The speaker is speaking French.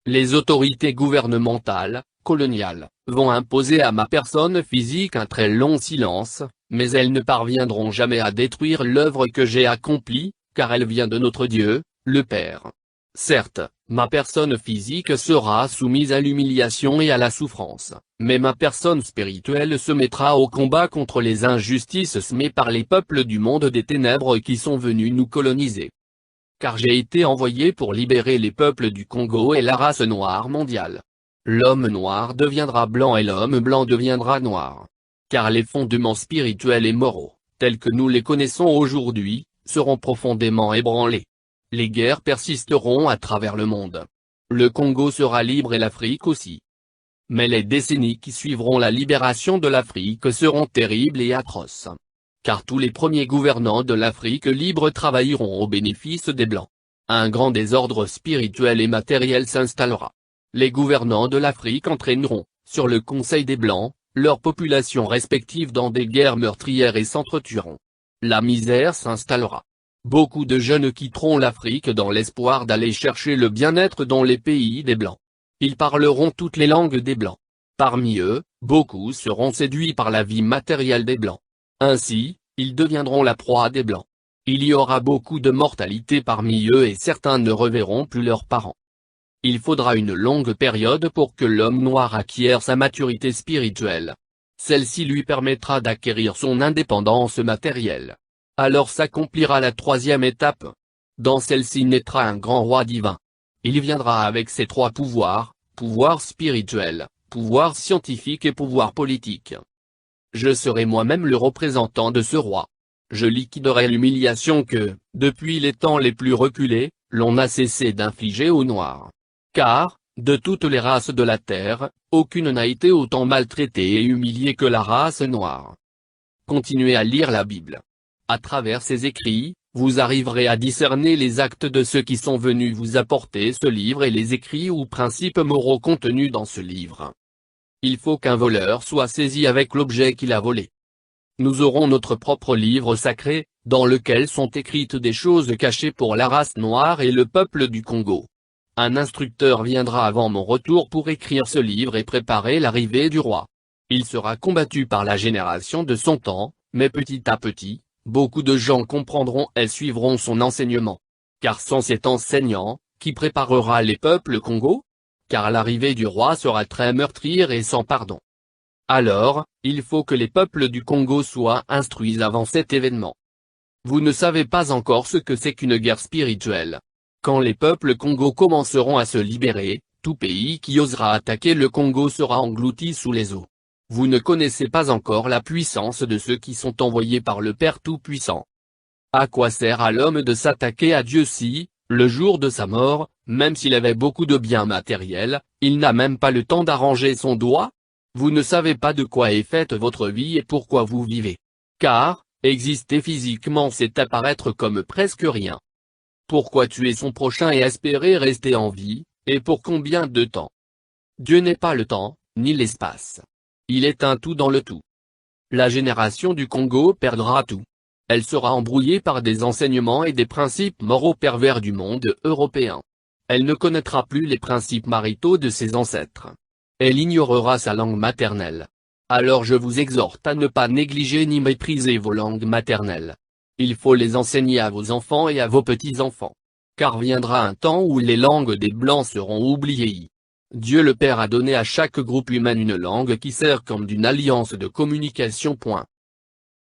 Les autorités gouvernementales, coloniales, vont imposer à ma personne physique un très long silence, mais elles ne parviendront jamais à détruire l'œuvre que j'ai accomplie, car elle vient de notre Dieu, le Père. Certes, ma personne physique sera soumise à l'humiliation et à la souffrance, mais ma personne spirituelle se mettra au combat contre les injustices semées par les peuples du monde des ténèbres qui sont venus nous coloniser. Car j'ai été envoyé pour libérer les peuples du Congo et la race noire mondiale. L'homme noir deviendra blanc et l'homme blanc deviendra noir. Car les fondements spirituels et moraux, tels que nous les connaissons aujourd'hui, seront profondément ébranlés. Les guerres persisteront à travers le monde. Le Congo sera libre et l'Afrique aussi. Mais les décennies qui suivront la libération de l'Afrique seront terribles et atroces. Car tous les premiers gouvernants de l'Afrique libre travailleront au bénéfice des Blancs. Un grand désordre spirituel et matériel s'installera. Les gouvernants de l'Afrique entraîneront, sur le conseil des Blancs, leurs populations respectives dans des guerres meurtrières et s'entretueront. La misère s'installera. Beaucoup de jeunes quitteront l'Afrique dans l'espoir d'aller chercher le bien-être dans les pays des Blancs. Ils parleront toutes les langues des Blancs. Parmi eux, beaucoup seront séduits par la vie matérielle des Blancs. Ainsi, ils deviendront la proie des Blancs. Il y aura beaucoup de mortalité parmi eux et certains ne reverront plus leurs parents. Il faudra une longue période pour que l'homme noir acquiert sa maturité spirituelle. Celle-ci lui permettra d'acquérir son indépendance matérielle. Alors s'accomplira la troisième étape. Dans celle-ci naîtra un grand roi divin. Il viendra avec ses trois pouvoirs, pouvoir spirituel, pouvoir scientifique et pouvoir politique. Je serai moi-même le représentant de ce roi. Je liquiderai l'humiliation que, depuis les temps les plus reculés, l'on n'a cessé d'infliger aux Noirs. Car, de toutes les races de la terre, aucune n'a été autant maltraitée et humiliée que la race noire. Continuez à lire la Bible. À travers ces écrits, vous arriverez à discerner les actes de ceux qui sont venus vous apporter ce livre et les écrits ou principes moraux contenus dans ce livre. Il faut qu'un voleur soit saisi avec l'objet qu'il a volé. Nous aurons notre propre livre sacré, dans lequel sont écrites des choses cachées pour la race noire et le peuple du Congo. Un instructeur viendra avant mon retour pour écrire ce livre et préparer l'arrivée du roi. Il sera combattu par la génération de son temps, mais petit à petit, beaucoup de gens comprendront et suivront son enseignement. Car sans cet enseignant, qui préparera les peuples Congo? Car l'arrivée du roi sera très meurtrière et sans pardon. Alors, il faut que les peuples du Congo soient instruits avant cet événement. Vous ne savez pas encore ce que c'est qu'une guerre spirituelle. Quand les peuples Congo commenceront à se libérer, tout pays qui osera attaquer le Congo sera englouti sous les eaux. Vous ne connaissez pas encore la puissance de ceux qui sont envoyés par le Père Tout-Puissant. À quoi sert à l'homme de s'attaquer à Dieu si, le jour de sa mort, même s'il avait beaucoup de biens matériels, il n'a même pas le temps d'arranger son doigt? Vous ne savez pas de quoi est faite votre vie et pourquoi vous vivez. Car, exister physiquement c'est apparaître comme presque rien. Pourquoi tuer son prochain et espérer rester en vie, et pour combien de temps? Dieu n'est pas le temps, ni l'espace. Il est un tout dans le tout. La génération du Congo perdra tout. Elle sera embrouillée par des enseignements et des principes moraux pervers du monde européen. Elle ne connaîtra plus les principes maritaux de ses ancêtres. Elle ignorera sa langue maternelle. Alors je vous exhorte à ne pas négliger ni mépriser vos langues maternelles. Il faut les enseigner à vos enfants et à vos petits-enfants. Car viendra un temps où les langues des Blancs seront oubliées. Dieu le Père a donné à chaque groupe humain une langue qui sert comme d'une alliance de communication.